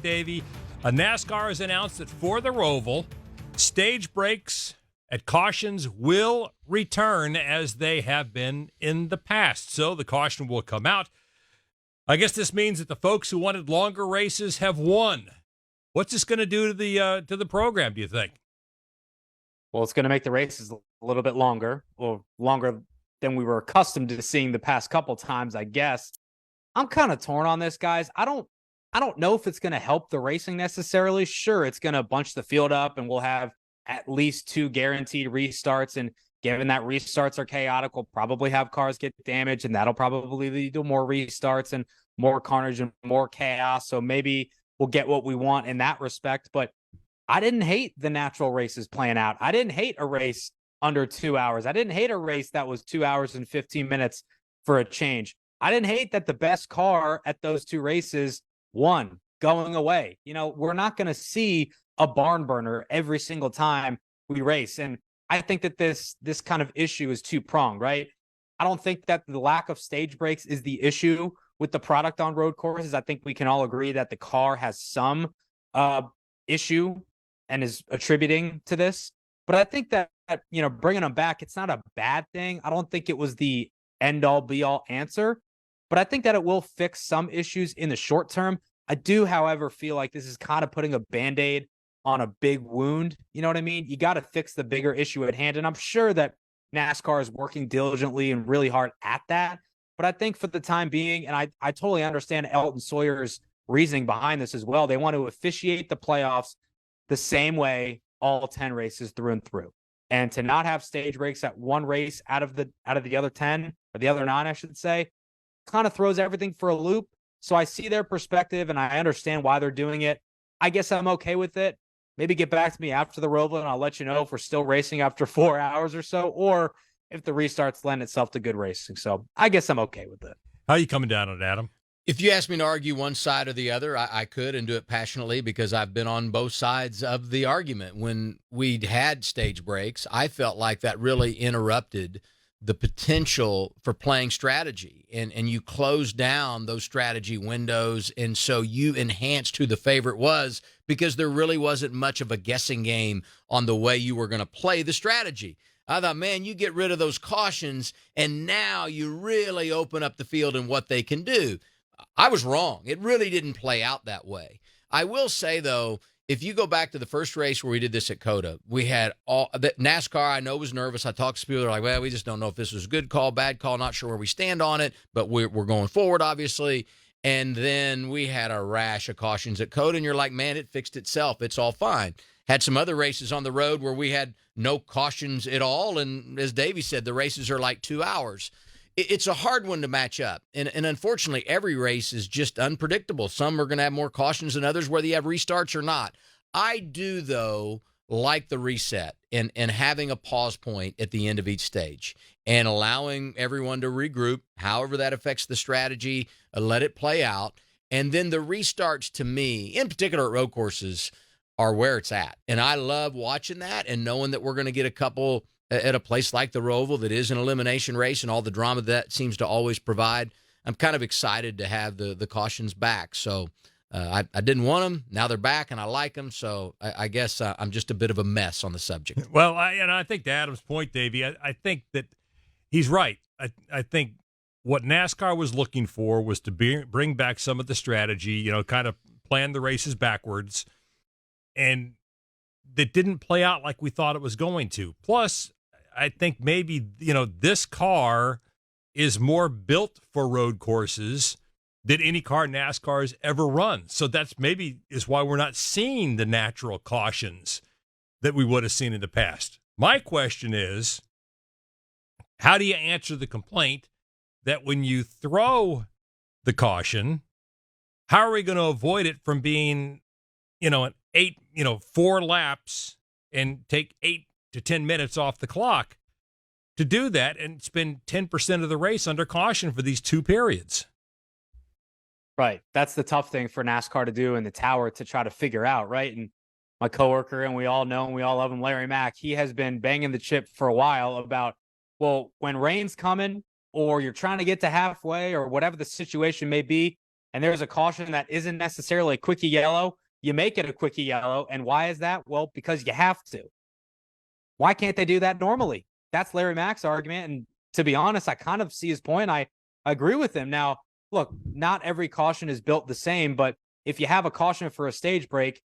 Davey, NASCAR has announced that for the ROVAL, stage breaks at cautions will return as they have been in the past. So the caution will come out. I guess this means that the folks who wanted longer races have won. What's this going to do to the program, do you think? Well, it's going to make the races a little bit longer, or longer than we were accustomed to seeing the past couple times, I guess. I'm kind of torn on this, guys. I don't know if it's going to help the racing necessarily. Sure, it's going to bunch the field up and we'll have at least 2 guaranteed restarts. And given that restarts are chaotic, we'll probably have cars get damaged, and that'll probably lead to more restarts and more carnage and more chaos. So maybe we'll get what we want in that respect. But I didn't hate the natural races playing out. I didn't hate a race under 2 hours. I didn't hate a race that was 2 hours and 15 minutes for a change. I didn't hate that the best car at those 2 races won going away. You know, we're not going to see a barn burner every single time we race. And I think that this kind of issue is two-pronged, right? I don't think that the lack of stage breaks is the issue with the product on road courses. I think we can all agree that the car has some issue and is attributing to this. But I think that, you know, bringing them back, it's not a bad thing. I don't think it was the end-all, be-all answer. But I think that it will fix some issues in the short term. I do, however, feel like this is kind of putting a Band-Aid on a big wound. You know what I mean? You got to fix the bigger issue at hand. And I'm sure that NASCAR is working diligently and really hard at that. But I think for the time being, and I totally understand Elton Sawyer's reasoning behind this as well, they want to officiate the playoffs the same way all 10 races through and through. And to not have stage breaks at one race out of the other 10, or the other 9, I should say, kind of throws everything for a loop. So I see their perspective and I understand why they're doing it. I guess I'm okay with it. Maybe get back to me after the ROVAL and I'll let you know if we're still racing after 4 hours or so, or if the restarts lend itself to good racing. So I guess I'm okay with it. How are you coming down on it, Adam? If you asked me to argue one side or the other, I could, and do it passionately, because I've been on both sides of the argument. When we'd had stage breaks, I felt like that really interrupted the potential for playing strategy, and you closed down those strategy windows, and so you enhanced who the favorite was, because there really wasn't much of a guessing game on the way you were going to play the strategy. I thought, man, you get rid of those cautions, and now you really open up the field and what they can do. I was wrong. It really didn't play out that way. I will say, though, if you go back to the first race where we did this at COTA, we had all that NASCAR. I know was nervous. I talked to people. They're like, well, we just don't know if this was a good call, bad call, not sure where we stand on it, but we're going forward, obviously. And then we had a rash of cautions at COTA, and you're like, man, it fixed itself. It's all fine. Had some other races on the road where we had no cautions at all, and as Davey said, the races are like 2 hours. It's a hard one to match up, and unfortunately, every race is just unpredictable. Some are going to have more cautions than others, whether you have restarts or not. I do, though, like the reset and having a pause point at the end of each stage and allowing everyone to regroup, however that affects the strategy, let it play out. And then the restarts, to me, in particular at road courses, are where it's at. And I love watching that and knowing that we're going to get a couple at a place like the ROVAL that is an elimination race and all the drama that seems to always provide. I'm kind of excited to have the cautions back. So I didn't want them. Now they're back, and I like them. So I guess I'm just a bit of a mess on the subject. Well, I think to Adam's point, Davey, I think that he's right. I think what NASCAR was looking for was to bring back some of the strategy, you know, kind of plan the races backwards, and that didn't play out like we thought it was going to. Plus, I think maybe, you know, this car is more built for road courses than any car NASCAR has ever run. So that's maybe is why we're not seeing the natural cautions that we would have seen in the past. My question is, how do you answer the complaint that when you throw the caution, how are we going to avoid it from being, you know, 4 laps and take 8 to 10 minutes off the clock to do that and spend 10% of the race under caution for these 2 periods? Right. That's the tough thing for NASCAR to do in the tower to try to figure out, right? And my coworker, and we all know him, we all love him, Larry Mack, he has been banging the chip for a while about, well, when rain's coming or you're trying to get to halfway or whatever the situation may be, and there's a caution that isn't necessarily a quickie yellow, you make it a quickie yellow. And why is that? Well, because you have to. Why can't they do that normally? That's Larry Mack's argument. And to be honest, I kind of see his point. I agree with him. Now, look, not every caution is built the same, but if you have a caution for a stage break,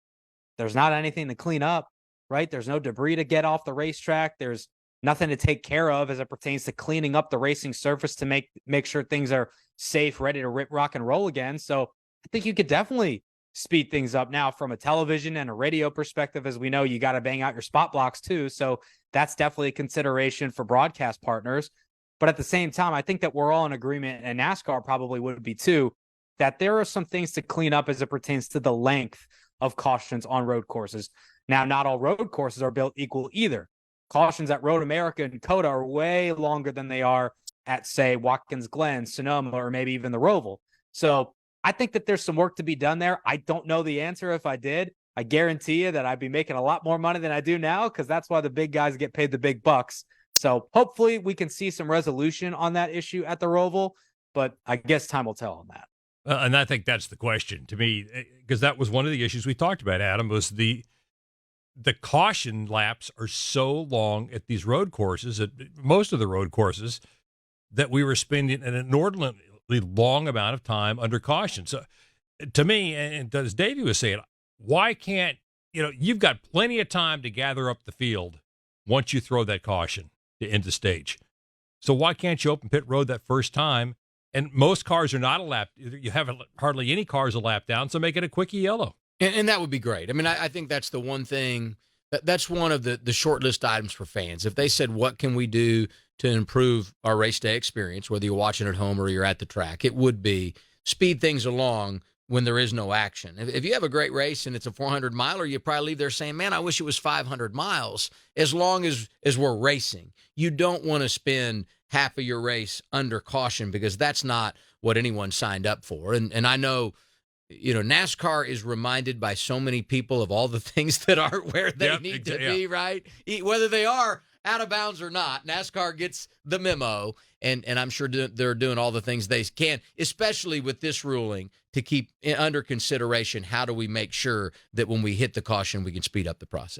there's not anything to clean up, right? There's no debris to get off the racetrack. There's nothing to take care of as it pertains to cleaning up the racing surface to make sure things are safe, ready to rip, rock, and roll again. So I think you could definitely speed things up. Now, from a television and a radio perspective, as we know, you got to bang out your spot blocks too. So that's definitely a consideration for broadcast partners. But at the same time, I think that we're all in agreement, and NASCAR probably would be too, that there are some things to clean up as it pertains to the length of cautions on road courses. Now, not all road courses are built equal either. Cautions at Road America and COTA are way longer than they are at, say, Watkins Glen, Sonoma, or maybe even the Roval. So I think that there's some work to be done there. I don't know the answer. If I did, I guarantee you that I'd be making a lot more money than I do now, because that's why the big guys get paid the big bucks. So hopefully we can see some resolution on that issue at the Roval, but I guess time will tell on that. And I think that's the question to me, because that was one of the issues we talked about, Adam, was the caution laps are so long at these road courses, at most of the road courses, that we were spending an inordinately long amount of time under caution. So to me, and as Davey was saying, why can't, you've got plenty of time to gather up the field once you throw that caution to end the stage. So why can't you open pit road that first time? And most cars are not a lap. You have hardly any cars a lap down, so make it a quickie yellow. And that would be great. I mean, I think that's the one thing, that's one of the short list items for fans. If they said, what can we do to improve our race day experience, whether you're watching at home or you're at the track, it would be speed things along when there is no action. If you have a great race and it's a 400-miler, you probably leave there saying, man, I wish it was 500 miles, as long as we're racing. You don't want to spend half of your race under caution, because that's not what anyone signed up for. And I know, NASCAR is reminded by so many people of all the things that aren't where they need to be, right? Whether they are out of bounds or not, NASCAR gets the memo, and I'm sure they're doing all the things they can, especially with this ruling, to keep under consideration, how do we make sure that when we hit the caution, we can speed up the process?